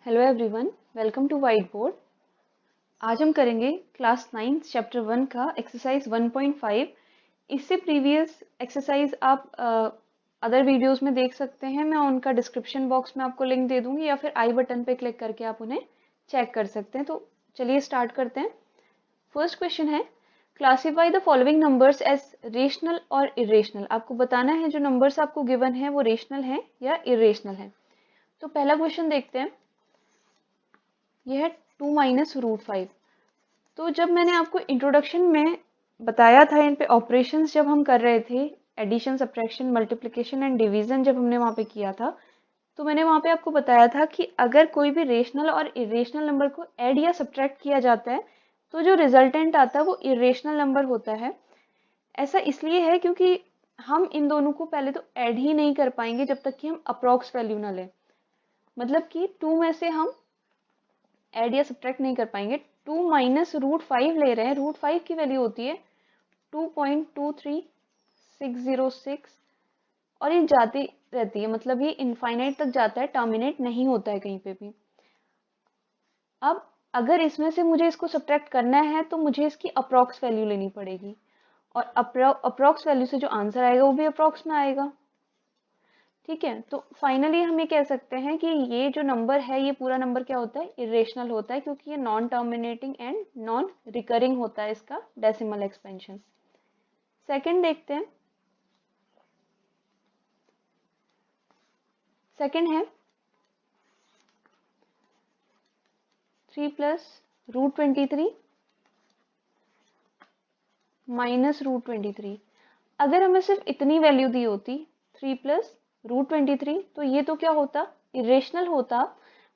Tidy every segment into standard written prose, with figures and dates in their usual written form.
Hello everyone, welcome to white board. आज हम करेंगे क्लास 9 चैप्टर 1 का एक्सरसाइज 1.5। इससे प्रीवियस एक्सरसाइज आप अदर वीडियोस में देख सकते हैं। मैं उनका डिस्क्रिप्शन बॉक्स में आपको लिंक दे दूंगी या फिर आई बटन पे क्लिक करके आप उन्हें चेक कर सकते हैं। तो चलिए स्टार्ट करते हैं। फर्स्ट क्वेश्चन है, classify the following numbers as rational और इरेशनल। आपको बताना है जो नंबर्स आपको गिवन है वो रेशनल है या इरेशनल है। तो पहला क्वेश्चन देखते हैं, यह है 2 - √5। तो जब मैंने आपको इंट्रोडक्शन में बताया था इन पे ऑपरेशंस जब हम कर रहे थे, addition, subtraction, multiplication and division जब हमने वहाँ पे किया था, तो मैंने वहाँ पे आपको बताया था कि अगर कोई भी रेशनल और इरेशनल नंबर को ऐड या सब्ट्रैक्ट किया जाता है तो जो रिजल्टेंट आता है वो इरेशनल नंबर होता है। ऐसा इसलिए है क्योंकि हम इन दोनों को पहले तो ऐड ही नहीं कर पाएंगे जब तक कि हम अप्रॉक्स वैल्यू ना लें। मतलब कि 2 में से हम ऐड या सब्ट्रैक्ट नहीं कर पाएंगे। 2 - √5 ले रहे हैं, √5 की वैल्यू होती है 2.23606 और ये जाती रहती है, मतलब ये इनफाइनाइट तक जाता है, टर्मिनेट नहीं होता है कहीं पे भी। अब अगर इसमें से मुझे इसको सब्ट्रैक्ट करना है तो मुझे इसकी अप्रॉक्स वैल्यू लेनी पड़ेगी और अप्रॉक्स वैल्यू से जो आंसर आएगा वो भी अप्रॉक्स में आएगा। ठीक है, तो फाइनली हम ये कह सकते हैं कि ये जो नंबर है ये पूरा नंबर क्या होता है, इरेशनल होता है, क्योंकि ये non terminating and non recurring होता है इसका डेसिमल एक्सपेंशन। सेकंड देखते हैं, सेकंड है 3 + √23 - √23। अगर हमें सिर्फ इतनी वैल्यू दी होती 3 + √23 तो ये तो क्या होता, इरेशनल होता।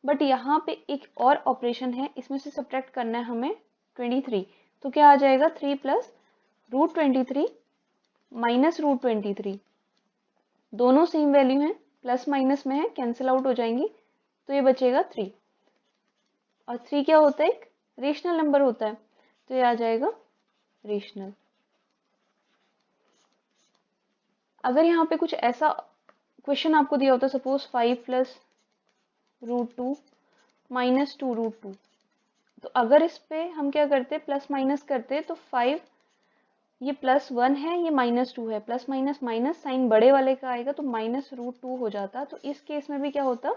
बट यहाँ पे एक और ऑपरेशन है, इसमें से सब्ट्रैक्ट करना है हमें 23। तो क्या आ जाएगा, 3 + √23 - √23। दोनों सेम वैल्यू हैं, प्लस माइनस में है, कैंसिल आउट हो जाएंगी, तो ये बचेगा 3। और 3 क्या होता है, एक रेशनल नंबर होता है, तो ये आ जाएगा रेशनल। अगर यहाँ पे कुछ ऐसा क्वेश्चन आपको दिया होता, सपोज 5 + √2 - 2√2, तो अगर इस पे हम क्या करते, प्लस माइनस करते, तो 5 ये +1 है, ये -2 है, प्लस माइनस माइनस साइन बड़े वाले का आएगा तो -√2 हो जाता। तो इस केस में भी क्या होता,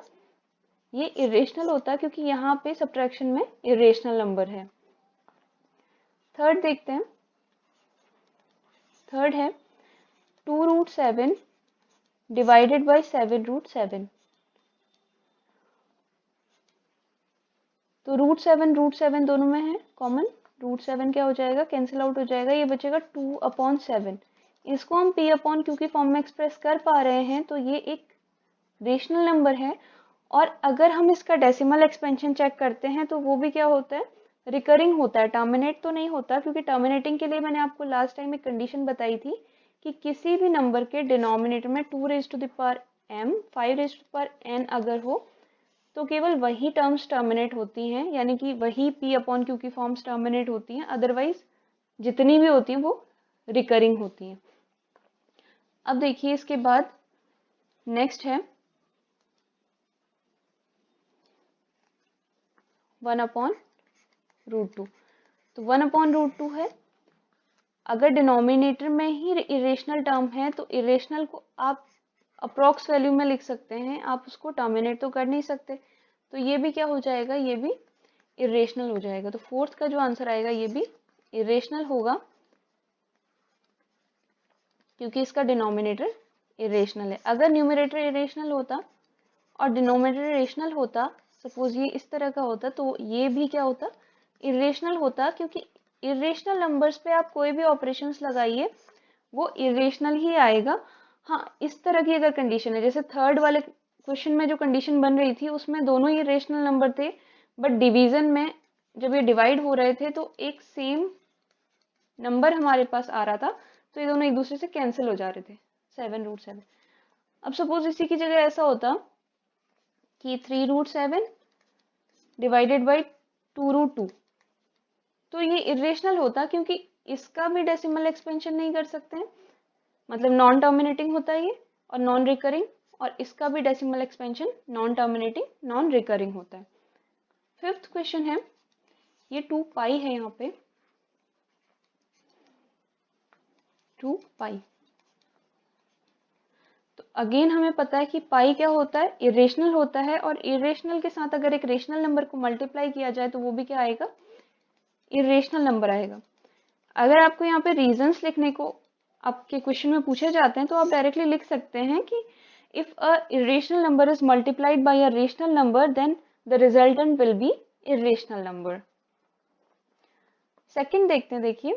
ये इरेशनल होता क्योंकि यहाँ पे सब्ट्रैक्शन में इरेशनल नंबर है। थर्ड देखते हैं, थर्ड है 2√7 डिवाइडेड बाय 7√7। तो √7 दोनों में है कॉमन, √7 क्या हो जाएगा, कैंसिल आउट हो जाएगा, ये बचेगा 2/7। इसको हम p/ q की फॉर्म में एक्सप्रेस कर पा रहे हैं, तो ये एक रेशनल नंबर है। और अगर हम इसका डेसिमल एक्सपेंशन चेक करते हैं तो वो भी क्या होता है, रिकरिंग होता है, टर्मिनेट तो नहीं होता, क्योंकि टर्मिनेटिंग के लिए मैंने आपको लास्ट टाइम एक कंडीशन बताई थी कि किसी भी नंबर के डिनोमिनेटर में 2m 5n अगर हो तो केवल वही टर्म्स टर्मिनेट होती हैं, यानी कि वही p/q की फॉर्म्स टर्मिनेट होती हैं, अदरवाइज जितनी भी होती हैं वो रिकरिंग होती हैं। अब देखिए इसके बाद नेक्स्ट है 1/√2। तो 1/√2 है, अगर डिनोमिनेटर में ही इरेशनल टर्म है तो इरेशनल को आप अप्रॉक्स वैल्यू में लिख सकते हैं, आप उसको टर्मिनेट तो कर नहीं सकते, तो ये भी क्या हो जाएगा, ये भी इरेशनल हो जाएगा। तो फोर्थ का जो आंसर आएगा ये भी इरेशनल होगा क्योंकि इसका डिनोमिनेटर इरेशनल है। अगर न्यूमरेटर इरेशनल होता और डिनोमिनेटर रेशनल होता, सपोज ये इस तरह का होता, तो ये भी क्या होता, इरेशनल होता, क्योंकि इरेशनल नंबर्स पे आप कोई भी ऑपरेशंस लगाइए वो इरेशनल ही आएगा। हाँ, इस तरह की अगर कंडीशन है, जैसे थर्ड वाले क्वेश्चन में जो कंडीशन बन रही थी उसमें दोनों ही रेशनल नंबर थे, बट डिवीजन में जब ये डिवाइड हो रहे थे तो एक सेम नंबर हमारे पास आ रहा था, तो ये दोनों एक दूसरे से कैंसिल हो जा रहे थे, 7√7। अब सपोज इसी की जगह ऐसा होता कि 3√7 डिवाइडेड बाई 2√2, तो ये इरेशनल होता क्योंकि इसका भी डेसिमल एक्सपेंशन नहीं कर सकते हैं, मतलब नॉन टर्मिनेटिंग होता है ये और नॉन रिकरिंग, और इसका भी decimal expansion non terminating non recurring होता है। फिफ्थ क्वेश्चन है, ये 2 पाई है यहाँ पे, 2 पाई। तो अगेन हमें पता है कि पाई क्या होता है, इरेशनल होता है, और इरेशनल के साथ अगर एक रेशनल नंबर को मल्टीप्लाई किया जाए तो वो भी क्या आएगा, इरेशनल नंबर आएगा। अगर आपको यहाँ पे रीजंस लिखने को आपके क्वेश्चन में पूछे जाते हैं तो आप डायरेक्टली लिख सकते हैं कि if a irrational number is multiplied by a rational number then the resultant will be irrational number. Second देखते हैं, देखिए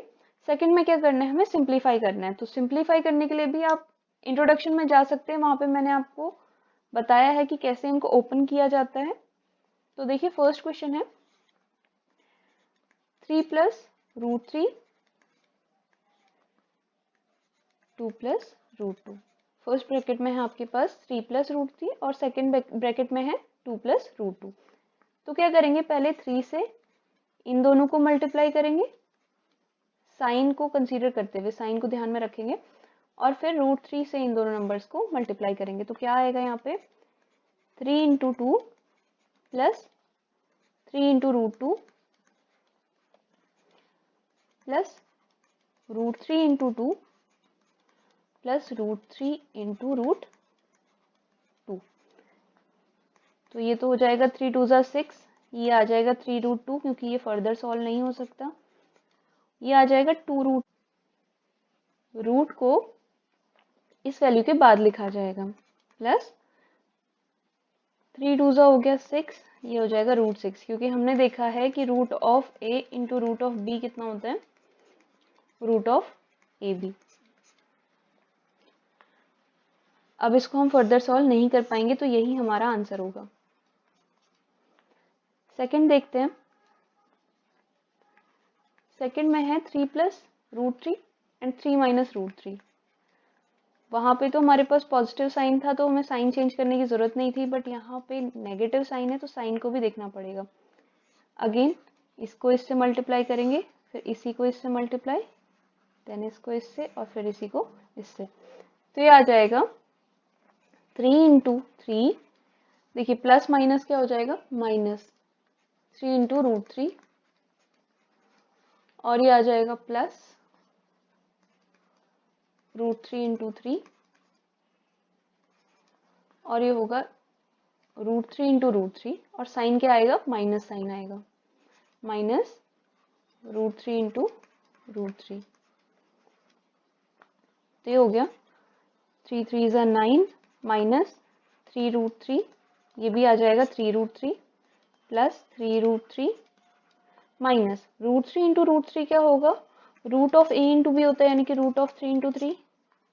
सेकंड में क्या करना है, हमें सिंप्लीफाई करना है। तो सिंप्लीफाई करने के लिए भी आप इंट्रोडक्शन में जा सकते हैं, वहां पे मैंने आपको बताया है कि कैसे इनको ओपन किया जाता है। तो देखिए फर्स्ट क्वेश्चन है 3 plus root 3 2 plus root 2। First bracket में है आपके पास 3 प्लस रूट 3 और सेकेंड ब्रैकेट में है 2 प्लस रूट 2। तो क्या करेंगे, पहले 3 से इन दोनों को मल्टीप्लाई करेंगे, साइन को कंसीडर करते हुए, साइन को ध्यान में रखेंगे, और फिर रूट 3 से इन दोनों नंबर्स को मल्टीप्लाई करेंगे। तो क्या आएगा यहाँ पे 3 into 2 plus 3 into root 2 plus root 3 into 2 plus root 3 into root 2। तो ये तो हो जाएगा 3 2 ज़ा 6, ये आ जाएगा 3 रूट 2 क्योंकि ये फर्दर सॉल्व नहीं हो सकता। ये आ जाएगा 2 रूट को इस वैल्यू के बाद लिखा जाएगा, प्लस 3 2 ज़ा हो गया 6, ये हो जाएगा रूट 6, क्योंकि हमने देखा है कि root of A into root of B कितना होता है, रूट ऑफ ए बी। अब इसको हम फर्दर सॉल्व नहीं कर पाएंगे, तो यही हमारा आंसर होगा। सेकंड देखते हैं, सेकंड में है 3 plus root 3 and 3 minus root 3। वहाँ पे तो हमारे पास पॉजिटिव साइन था तो हमें साइन चेंज करने की ज़रूरत नहीं थी, बट यहाँ पे नेगेटिव साइन है तो साइन को भी देखना पड़ेगा। अगेन इसको इससे मल्टीप्लाई करेंगे, फिर इसी को इससे मल्टीप्लाई, देन इसको इससे, और फिर इसी को इससे। तो ये आ जाएगा 3 इंटू 3, देखिए प्लस माइनस क्या हो जाएगा, माइनस 3 इंटू रूट 3, और ये आ जाएगा प्लस रूट 3 इंटू 3, और ये होगा रूट 3 इंटू रूट 3, और साइन क्या आएगा, माइनस साइन आएगा, माइनस रूट 3 इंटू रूट 3। तो ये हो गया 3 3 ज़ा 9 माइनस 3 रूट 3, ये भी आ जाएगा 3 root 3 plus 3 root 3 minus root 3 into root 3 क्या होगा, root of A into B होता है, यानी कि रूट ऑफ 3 इंटू 3,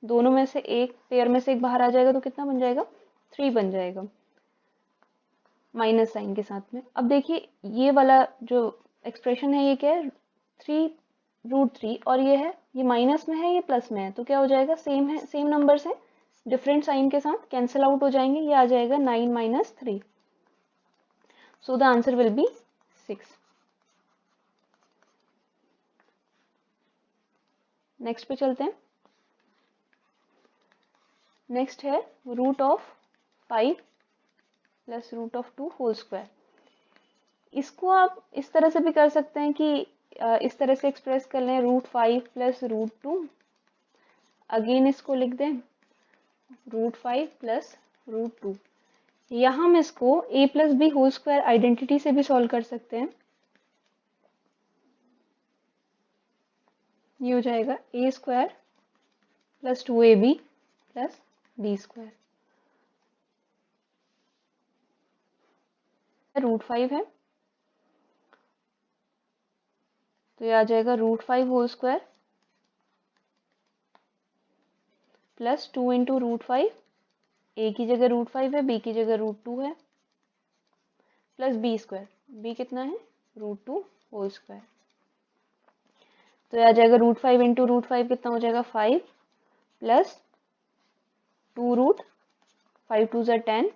दोनों में से एक, पेयर में से एक बाहर आ जाएगा तो कितना बन जाएगा, 3 बन जाएगा, माइनस साइन के साथ में। अब देखिए ये वाला जो एक्सप्रेशन है ये क्या है, 3 रूट 3, और ये है, ये माइनस में है, ये प्लस में है, तो क्या हो जाएगा, सेम है, सेम नंबर्स है, डिफरेंट साइन के साथ कैंसिल आउट हो जाएंगे, ये आ जाएगा 9 minus 3। So the answer will be 6। Next पे चलते हैं। नेक्स्ट है root of 5 plus root of 2 whole square. इसको आप इस तरह से भी कर सकते हैं कि इस तरह से एक्सप्रेस कर लें, रूट 5 प्लस रूट 2, अगेन इसको लिख दें रूट 5 प्लस रूट 2। या हम इसको a plus B whole square identity से भी सॉल्व कर सकते हैं। ये हो जाएगा a square plus 2ab plus b square. Root 5 है तो ये आ जाएगा root 5 whole square plus 2 into root 5, A की जगह रूट 5 है, बी की जगह रूट 2 है, प्लस बी स्क्वायर, बी कितना है, रूट 2 होल स्क्वायर। तो ये आ जाएगा रूट 5 इंटू रूट 5 कितना हो जाएगा, 5 प्लस 2 रूट 5 2 ज़ा 10,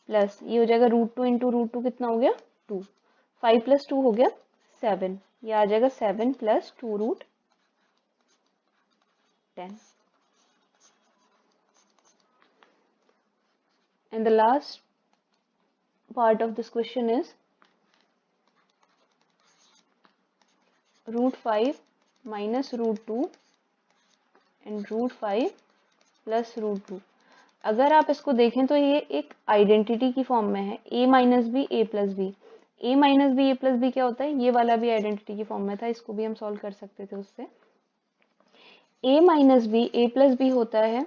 प्लस ये हो जाएगा रूट 2 इंटू रूट 2 कितना हो गया, 2, 5 प्लस 2 हो गया 7, ये आ जाएगा 7 plus 2 root 10। And the last part of this question is √5 minus √2 and √5 plus √2। अगर आप इसको देखें तो ये एक आइडेंटिटी की फॉर्म में है, a minus B A plus B. a minus B A plus B क्या होता है, ये वाला भी आइडेंटिटी की फॉर्म में था, इसको भी हम सॉल्व कर सकते थे उससे। a minus B A plus B होता है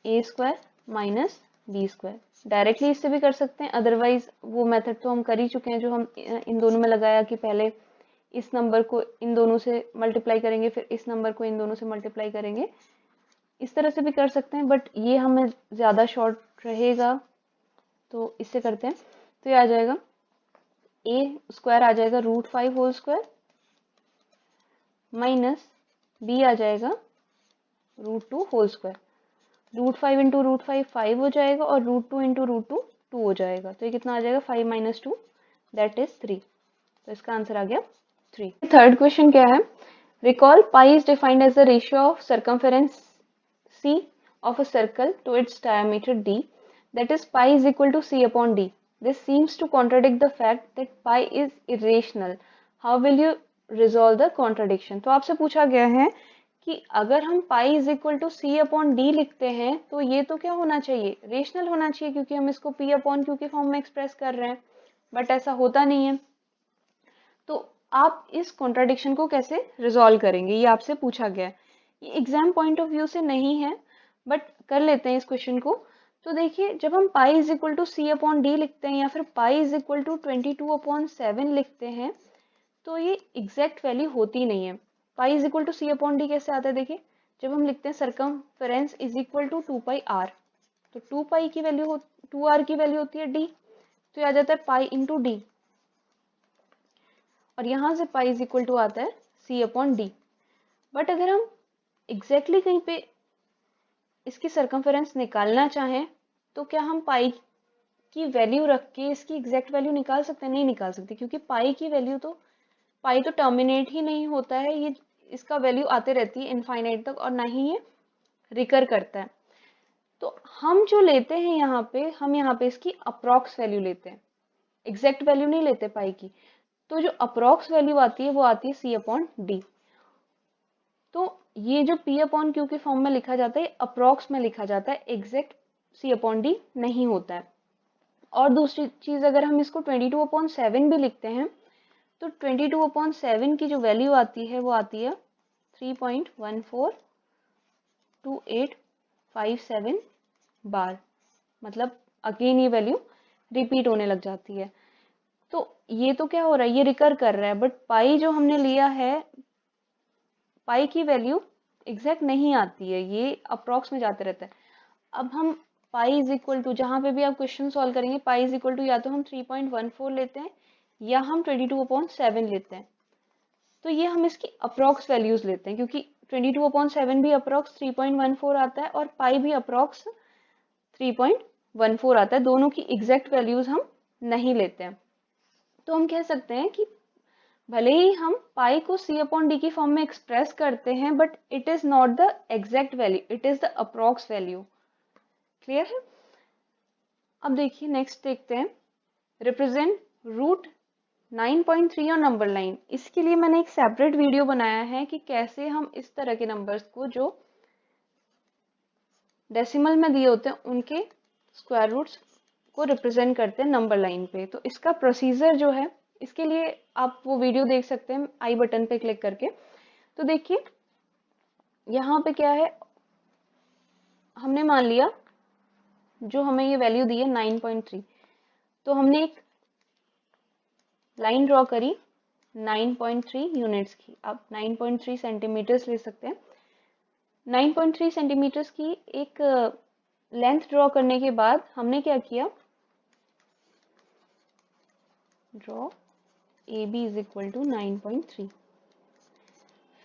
a square minus B square. Directly इससे भी कर सकते हैं, अदरवाइज वो मेथड तो हम कर ही चुके हैं जो हम इन दोनों में लगाया कि पहले इस नंबर को इन दोनों से मल्टीप्लाई करेंगे, फिर इस नंबर को इन दोनों से मल्टीप्लाई करेंगे। इस तरह से भी कर सकते हैं, बट ये हमें ज़्यादा शॉर्ट रहेगा, तो इससे करते हैं। तो ये आ जाएगा a स्क्वायर आ जाएगा √5 होल स्क्वायर माइनस b आ जाएगा √2 होल स्क्वायर। √5 इंटू √5 5 हो जाएगा और √2 इंटू √2 2 हो जाएगा। तो ये कितना आ जाएगा 5 माइनस 2 दैट इज 3। तो इसका आंसर आ गया 3। थर्ड क्वेश्चन क्या है, recall pi is defined as the ratio of circumference c of a circle to its diameter d, that is pi is equal to c upon d. This seems to contradict the fact that pi is irrational. How will you resolve the contradiction? तो आपसे पूछा गया है कि अगर हम pi is equal to C upon D लिखते हैं तो ये तो क्या होना चाहिए, रेशनल होना चाहिए, क्योंकि हम इसको पी अपॉन क्यू के फॉर्म में एक्सप्रेस कर रहे हैं, बट ऐसा होता नहीं है। तो आप इस कॉन्ट्राडिक्शन को कैसे रिजॉल्व करेंगे, ये आपसे पूछा गया है। ये एग्जाम पॉइंट ऑफ व्यू से नहीं है, बट कर लेते हैं इस क्वेश्चन को। तो देखिए, जब हम pi is equal to C upon D लिखते हैं या फिर पाई इज इक्वल टू 22/7 लिखते हैं, तो ये एग्जैक्ट वैल्यू होती नहीं है। Pi is equal to C upon D कैसे आता है, देखिए जब हम लिखते हैं circumference is equal to 2πr, तो 2π की वैल्यू 2r की वैल्यू होती है d, तो ये आ जाता है पाई इंटू डी, और यहाँ से पाई इज इक्वल टू आता है सी अपॉन डी। बट अगर हम एग्जैक्टली कहीं पे इसकी सर्कमफेरेंस निकालना चाहें तो क्या हम पाई की वैल्यू रख के इसकी एग्जैक्ट वैल्यू निकाल सकते हैं? नहीं निकाल सकते, क्योंकि पाई की वैल्यू तो पाई तो टर्मिनेट ही नहीं होता है, ये इसका वैल्यू आते रहती है इनफाइनाइट तक, और ना ही ये रिकर करता है। तो हम जो लेते हैं यहाँ पे, हम यहाँ पे इसकी अप्रॉक्स वैल्यू लेते हैं, एग्जैक्ट वैल्यू नहीं लेते पाई की। तो जो अप्रॉक्स वैल्यू आती है वो आती है सी अपॉन डी। तो ये जो पी अपॉन क्यू के फॉर्म में लिखा जाता है अप्रॉक्स में लिखा जाता है, एग्जैक्ट सी अपॉन डी नहीं होता है। और दूसरी चीज, अगर हम इसको 22/7 भी लिखते हैं तो 22/7 की जो वैल्यू आती है वो आती है 3.142857 बार, मतलब अगेन ये वैल्यू रिपीट होने लग जाती है। तो ये तो क्या हो रहा है, ये रिकर कर रहा है, बट पाई जो हमने लिया है, पाई की वैल्यू एग्जैक्ट नहीं आती है, ये अप्रॉक्स में जाते रहता है। अब हम पाई इज इक्वल टू, जहाँ पे भी आप क्वेश्चन सॉल्व करेंगे, पाई इज इक्वल टू या तो हम 3.14 लेते हैं या हम 22/7 लेते हैं। तो ये हम इसकी अप्रॉक्स वैल्यूज लेते हैं, क्योंकि 22/7 भी अप्रॉक्स 3.14 आता है और पाई भी अप्रॉक्स 3.14 आता है, दोनों की एग्जैक्ट वैल्यूज हम नहीं लेते हैं। तो हम कह सकते हैं कि भले ही हम पाई को सी अपॉन डी की फॉर्म में एक्सप्रेस करते हैं, but it is not the exact value, it is the approx value. Clear है? अब देखिए नेक्स्ट देखते हैं, रिप्रेजेंट रूट 9.3 और नंबर लाइन। इसके लिए मैंने एक सेपरेट वीडियो बनाया है कि कैसे हम इस तरह के नंबर्स को जो डेसिमल में दिए होते हैं उनके स्क्वायर रूट्स को रिप्रेजेंट करते हैं नंबर लाइन पे। तो इसका प्रोसीजर जो है, इसके लिए आप वो वीडियो देख सकते हैं आई बटन पे क्लिक करके। तो देखिए यहाँ पे क्या है, हमने मान लिया जो हमें ये वैल्यू दी है 9.3, तो हमने एक लाइन ड्रॉ करी 9.3 यूनिट्स की। आप 9.3 सेंटीमीटर्स ले सकते हैं। 9.3 सेंटीमीटर्स की एक लेंथ ड्रॉ करने के बाद हमने क्या किया, draw A B is equal to 9.3।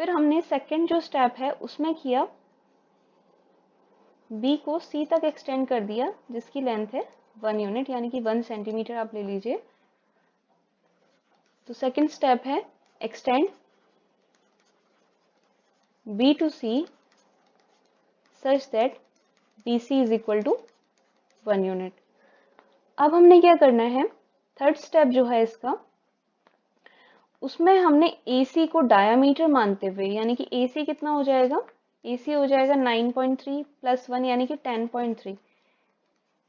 फिर हमने सेकेंड जो स्टेप है उसमें किया, बी को सी तक एक्सटेंड कर दिया जिसकी लेंथ है 1 यूनिट, यानी कि 1 सेंटीमीटर आप ले लीजिए। तो सेकेंड स्टेप है extend B to C such that B C is equal to 1 unit. अब हमने क्या करना है, थर्ड स्टेप जो है इसका, उसमें हमने AC को डायामीटर मानते हुए, यानी कि AC कितना हो जाएगा, AC हो जाएगा 9.3 प्लस 1 यानी कि 10.3।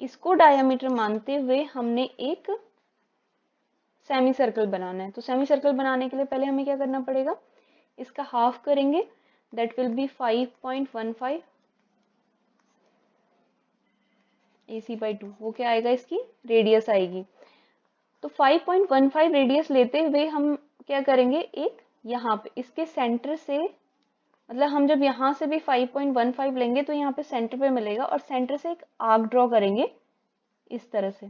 इसको डायामीटर मानते हुए हमने एक सेमी सर्कल बनाना है। तो सेमी सर्कल बनाने के लिए पहले हमें क्या करना पड़ेगा, इसका हाफ करेंगे, दैट विल बी 5.15 AC/2। वो क्या आएगा, इसकी रेडियस आएगी। तो 5.15 रेडियस लेते हुए हम क्या करेंगे, एक यहाँ पे इसके सेंटर से, मतलब हम जब यहाँ से भी 5.15 लेंगे तो यहाँ पे सेंटर पे मिलेगा, और सेंटर से एक आर्क ड्रॉ करेंगे इस तरह से।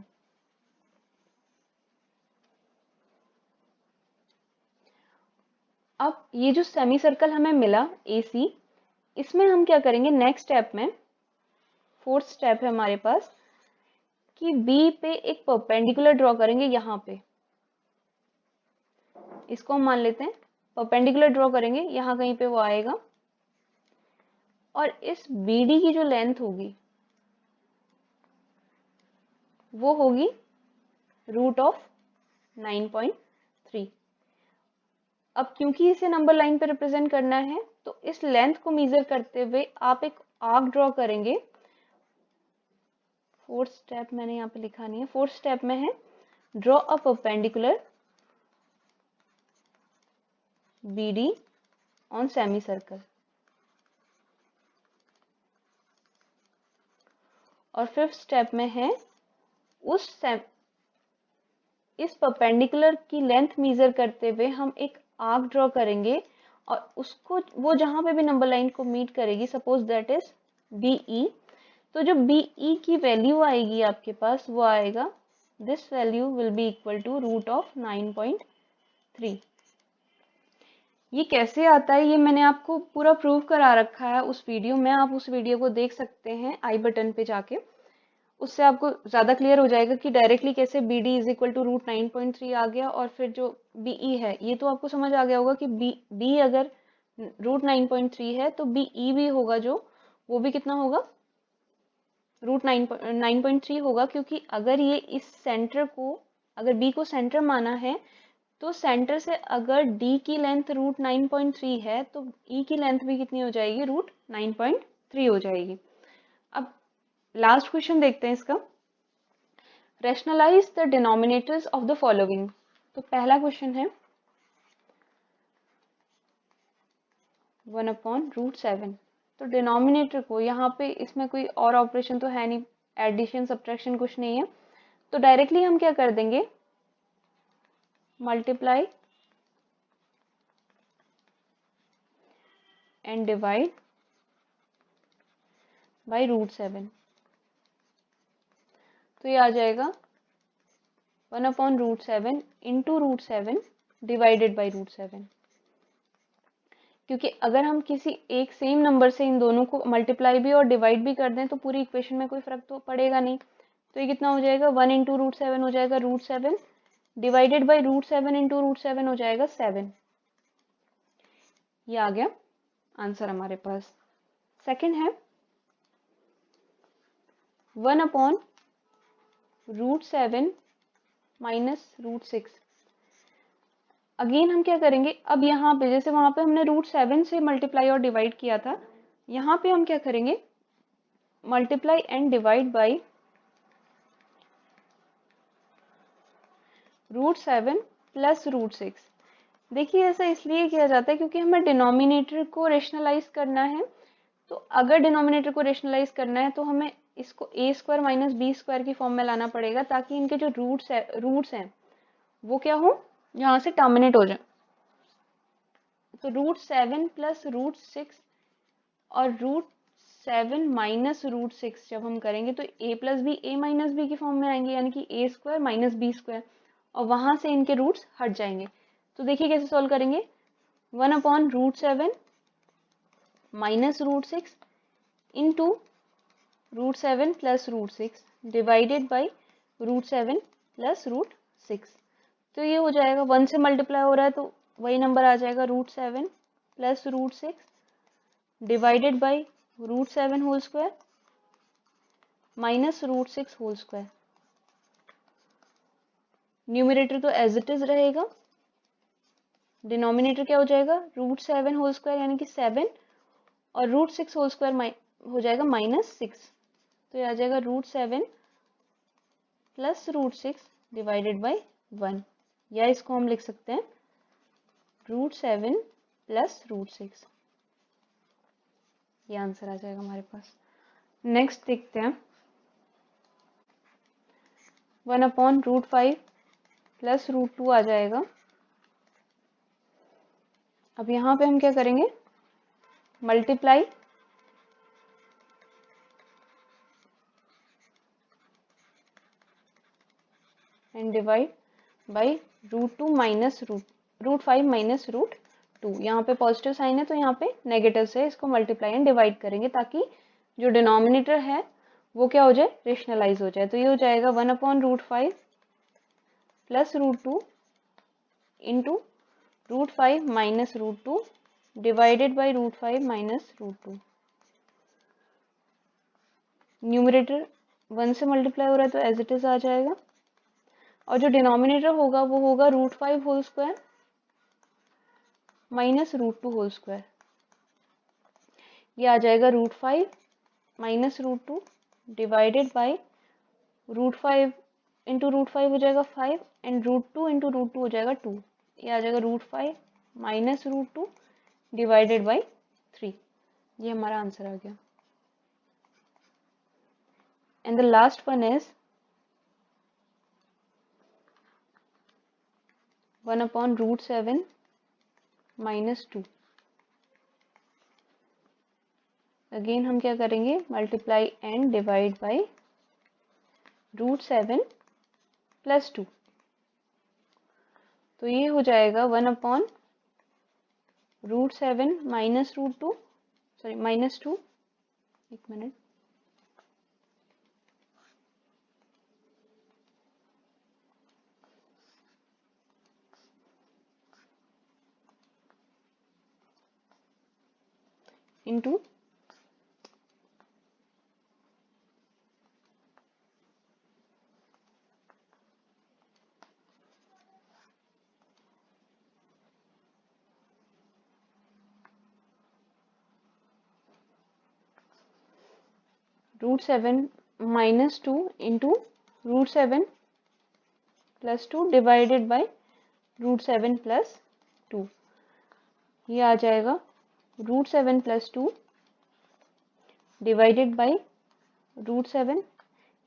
अब ये जो सेमी सर्कल हमें मिला AC, इसमें हम क्या करेंगे, नेक्स्ट स्टेप में, फोर्थ स्टेप है हमारे पास, कि B पे एक परपेंडिकुलर ड्रॉ करेंगे यहाँ पे। इसको हम मान लेते हैं परपेंडिकुलर ड्रॉ करेंगे, यहाँ कहीं पे वो आएगा, और इस BD की जो लेंथ होगी वो होगी √9.3। अब क्योंकि इसे नंबर लाइन पे रिप्रेजेंट करना है, तो इस लेंथ को मेजर करते हुए आप एक आर्क ड्रॉ करेंगे। फोर्थ स्टेप मैंने यहाँ पे लिखा नहीं है, फोर्थ स्टेप में है draw a perpendicular BD on semi circle. और फिफ्थ स्टेप में है इस परपेंडिकुलर की लेंथ मेजर करते हुए हम एक आर्क ड्रॉ करेंगे, और उसको वो जहां पे भी नंबर लाइन को मीट करेगी, सपोज दैट इज BE, तो जो BE की वैल्यू आएगी आपके पास, वो आएगा, this value will be equal to √9.3। ये कैसे आता है, ये मैंने आपको पूरा प्रूव करा रखा है उस वीडियो में, आप उस वीडियो को देख सकते हैं आई बटन पे जाके। उससे आपको ज़्यादा क्लियर हो जाएगा कि डायरेक्टली कैसे BD इज इक्वल टू √9.3 आ गया, और फिर जो BE है, ये तो आपको समझ आ गया होगा कि B अगर √9.3 है तो BE भी होगा, जो वो भी कितना होगा, √9.3 होगा। क्योंकि अगर ये इस सेंटर को, अगर B को सेंटर माना है, तो सेंटर से अगर D की लेंथ √9.3 है तो E की लेंथ भी कितनी हो जाएगी, √9.3 हो जाएगी। अब लास्ट क्वेश्चन देखते हैं इसका, rationalise the denominators of the following. तो पहला क्वेश्चन है 1/√7। तो डिनोमिनेटर को यहाँ पे, इसमें कोई और ऑपरेशन तो है नहीं, एडिशन सब्ट्रैक्शन कुछ नहीं है, तो डायरेक्टली हम क्या कर देंगे, मल्टीप्लाई एंड डिवाइड बाई √7। तो ये आ जाएगा 1/√7 इंटू √7 डिवाइडेड बाई √7। क्योंकि अगर हम किसी एक सेम नंबर से इन दोनों को मल्टीप्लाई भी और डिवाइड भी कर दें तो पूरी इक्वेशन में कोई फर्क तो पड़ेगा नहीं। तो ये कितना हो जाएगा, 1 इंटू √7 हो जाएगा √7, डिवाइडेड बाई √7 इंटू √7 हो जाएगा 7। ये आ गया आंसर हमारे पास। सेकंड है 1/√7 माइनस √6। अगेन हम क्या करेंगे, अब यहाँ पे जैसे वहां पे हमने √7 से मल्टीप्लाई और डिवाइड किया था, यहाँ पे हम क्या करेंगे, multiply and divide by √7 plus √6। देखिए ऐसा इसलिए किया जाता है क्योंकि हमें डिनोमिनेटर को रेशनलाइज करना है। तो अगर डिनोमिनेटर को रेशनलाइज करना है तो हमें इसको a² माइनस b² की फॉर्म में लाना पड़ेगा, ताकि इनके जो रूट्स हैं वो क्या हो, यहाँ से टर्मिनेट हो जाए। तो √7 प्लस √6 और √7 माइनस √6 जब हम करेंगे तो a plus B a minus B की फॉर्म में आएंगे, यानी कि a² माइनस b², और वहां से इनके रूट्स हट जाएंगे। तो देखिए कैसे सॉल्व करेंगे, 1/√7 minus √6 into √7 plus √6 divided by √7 plus √6। तो ये हो जाएगा, 1 से मल्टीप्लाई हो रहा है तो वही नंबर आ जाएगा, √7 plus √6 divided by √7 whole square minus √6 whole square. Numerator तो एज इट इज रहेगा, डिनोमिनेटर क्या हो जाएगा, √7 होल स्क्वायर यानी कि 7, और √6 होल स्क्वायर हो जाएगा -6, तो ये आ जाएगा √7 प्लस √6 डिवाइडेड बाई 1, या इसको हम लिख सकते हैं √7 प्लस √6। ये आंसर आ जाएगा हमारे पास। नेक्स्ट देखते हैं, 1/√5 प्लस √2 आ जाएगा। अब यहाँ पे हम क्या करेंगे, multiply and divide by √2 minus √5 minus √2। यहाँ पे पॉजिटिव साइन है तो यहाँ पे नेगेटिव से इसको मल्टीप्लाई एंड डिवाइड करेंगे ताकि जो डिनोमिनेटर है वो क्या हो जाए, रेशनलाइज हो जाए। तो ये हो जाएगा 1/√5 plus √2 into √5 minus √2 divided by √5 minus √2। Numerator 1 से मल्टीप्लाई हो रहा है तो एज इट इज आ जाएगा, और जो डिनोमिनेटर होगा वो होगा √5 whole square minus √2 whole square. ये आ जाएगा √5 माइनस √2 डिवाइडेड बाई √5 इंटू √5 हो जाएगा 5 एंड √2 इंटू √2 हो जाएगा 2। ये आ जाएगा √5 माइनस √2 डिवाइडेड बाई 3। ये हमारा आंसर आ गया। And the last one is 1/√7 minus 2। Again हम क्या करेंगे, multiply and divide by √7 plus 2। तो ये हो जाएगा 1/√7 माइनस √2, सॉरी माइनस 2, एक minute, into √7 minus 2 into √7 plus 2 divided by √7 plus 2। ये आ जाएगा √7 plus 2 divided by √7,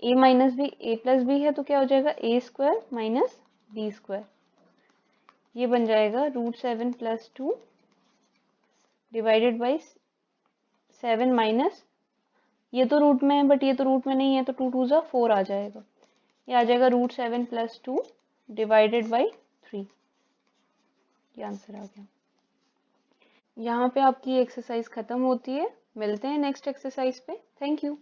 A minus B, A plus B है तो क्या हो जाएगा A square minus B square. ये बन जाएगा √7 प्लस 2 डिवाइडेड बाई 7 माइनस, ये तो रूट में है बट ये तो रूट में नहीं है तो 2 2 जा 4 आ जाएगा। ये आ जाएगा √7 प्लस 2 डिवाइडेड बाई 3। ये आंसर आ गया। यहाँ पे आपकी एक्सरसाइज खत्म होती है, मिलते हैं नेक्स्ट एक्सरसाइज पे। Thank you.